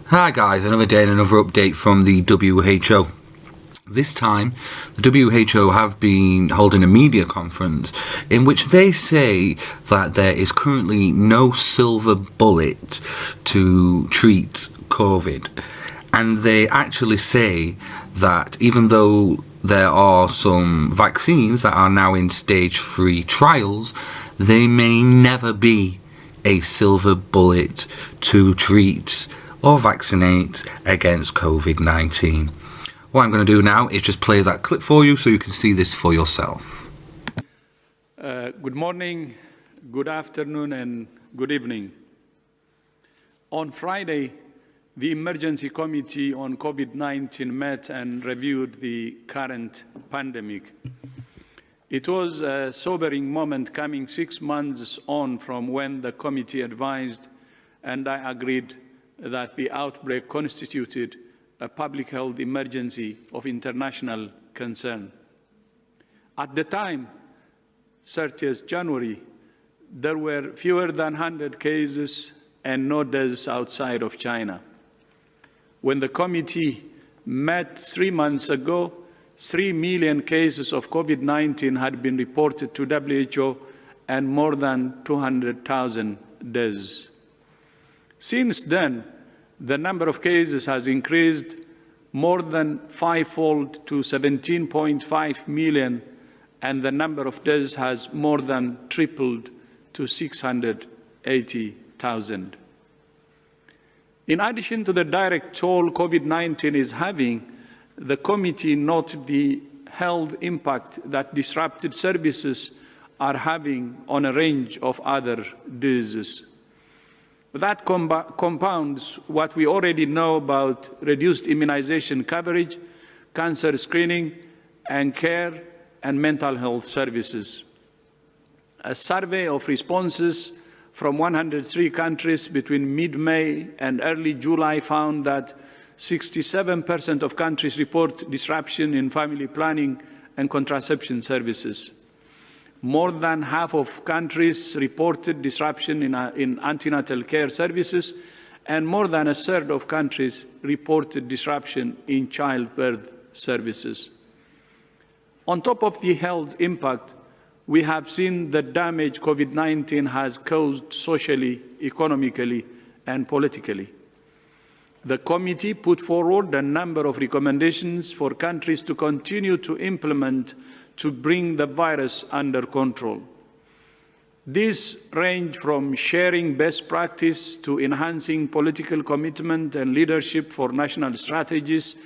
Hi guys, another day and another update from the WHO. This time, the WHO have been holding a media conference in which they say that there is currently no silver bullet to treat COVID. And they actually say that even though there are some vaccines that are now in stage 3 trials, they may never be a silver bullet to treat or vaccinate against COVID-19. What I'm going to do now is just play that clip for you so you can see this for yourself. Good morning, good afternoon, and good evening. On Friday, the Emergency Committee on COVID-19 met and reviewed the current pandemic. It was a sobering moment coming 6 months on from when the committee advised and I agreed that the outbreak constituted a public health emergency of international concern. At the time, 30th January, there were fewer than 100 cases and no deaths outside of China. When the committee met 3 months ago, 3 million cases of COVID-19 had been reported to WHO and more than 200,000 deaths. Since then, the number of cases has increased more than fivefold to 17.5 million, and the number of deaths has more than tripled to 680,000. In addition to the direct toll COVID-19 is having, the committee noted the health impact that disrupted services are having on a range of other diseases. That compounds what we already know about reduced immunization coverage, cancer screening and care, and mental health services. A survey of responses from 103 countries between mid-May and early July found that 67% of countries report disruption in family planning and contraception services. More than half of countries reported disruption in antenatal care services, and more than a third of countries reported disruption in childbirth services. On top of the health impact, we have seen the damage COVID-19 has caused socially, economically, and politically. The committee put forward a number of recommendations for countries to continue to implement to bring the virus under control. These range from sharing best practice to enhancing political commitment and leadership for national strategies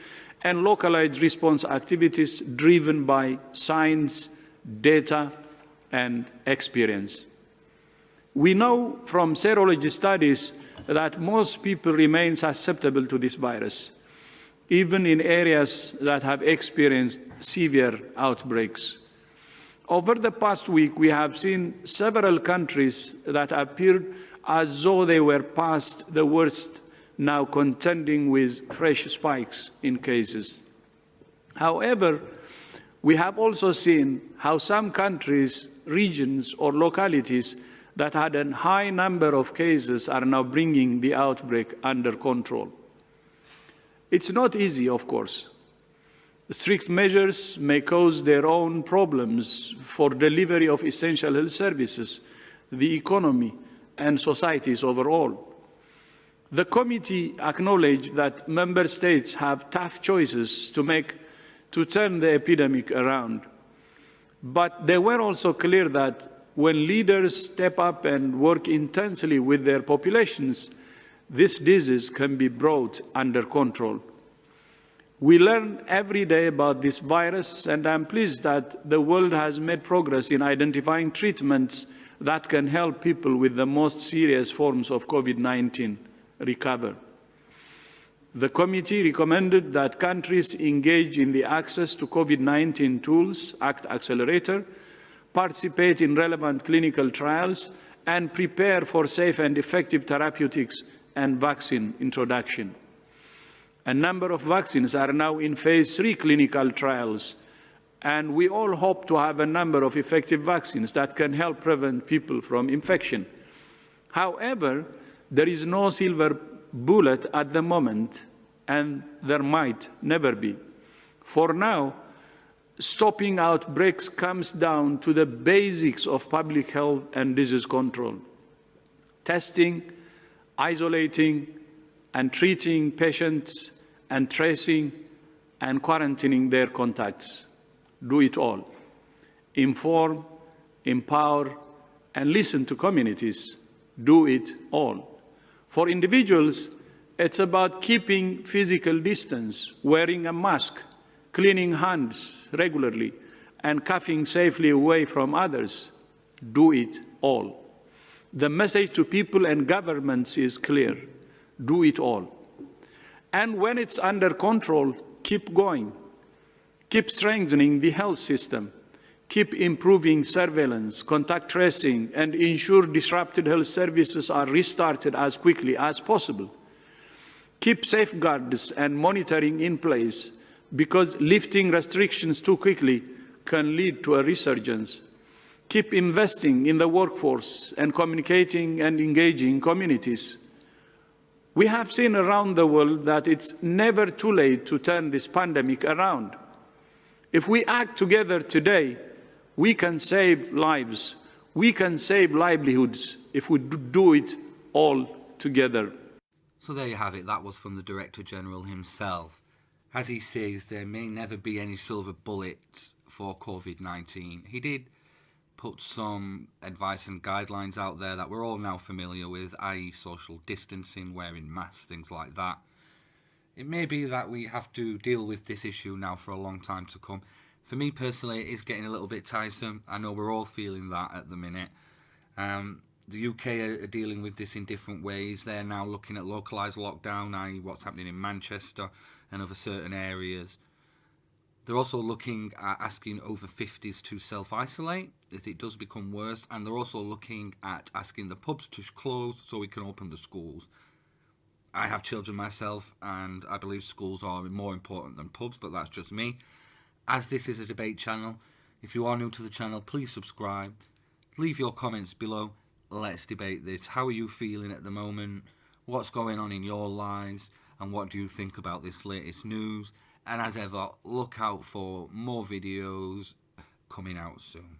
and localized response activities driven by science, data, and experience. We know from serology studies that most people remain susceptible to this virus, even in areas that have experienced severe outbreaks. Over the past week, we have seen several countries that appeared as though they were past the worst, now contending with fresh spikes in cases. However, we have also seen how some countries, regions, or localities that had a high number of cases are now bringing the outbreak under control. It's not easy, of course. Strict measures may cause their own problems for delivery of essential health services, the economy, and societies overall. The committee acknowledged that member states have tough choices to make to turn the epidemic around. But they were also clear that when leaders step up and work intensely with their populations, this disease can be brought under control. We learn every day about this virus, and I'm pleased that the world has made progress in identifying treatments that can help people with the most serious forms of COVID-19 recover. The committee recommended that countries engage in the Access to COVID-19 Tools Act Accelerator, participate in relevant clinical trials, and prepare for safe and effective therapeutics and vaccine introduction. A number of vaccines are now in phase 3 clinical trials, and we all hope to have a number of effective vaccines that can help prevent people from infection. However, there is no silver bullet at the moment, and there might never be. For now, stopping outbreaks comes down to the basics of public health and disease control: testing, isolating, and treating patients, and tracing and quarantining their contacts. Do it all. Inform, empower, and listen to communities. Do it all. For individuals, it's about keeping physical distance, wearing a mask, cleaning hands regularly, and coughing safely away from others. Do it all. The message to people and governments is clear: do it all. And when it's under control, keep going. Keep strengthening the health system. Keep improving surveillance, contact tracing, and ensure disrupted health services are restarted as quickly as possible. Keep safeguards and monitoring in place, because lifting restrictions too quickly can lead to a resurgence. Keep investing in the workforce and communicating and engaging communities. We have seen around the world that it's never too late to turn this pandemic around. If we act together today, we can save lives. We can save livelihoods if we do it all together. So there you have it. That was from the Director General himself. As he says, there may never be any silver bullet for COVID-19. He did put some advice and guidelines out there that we're all now familiar with, i.e. social distancing, wearing masks, things like that. It may be that we have to deal with this issue now for a long time to come. For me personally, it is getting a little bit tiresome. I know we're all feeling that at the minute. The UK are dealing with this in different ways. They're now looking at localised lockdown, i.e. what's happening in Manchester and other certain areas. They're also looking at asking over 50s to self-isolate if it does become worse. And they're also looking at asking the pubs to close so we can open the schools. I have children myself, and I believe schools are more important than pubs, but that's just me. As this is a debate channel, if you are new to the channel, please subscribe. Leave your comments below. Let's debate this. How are you feeling at the moment? What's going on in your lives? And what do you think about this latest news? And as ever, look out for more videos coming out soon.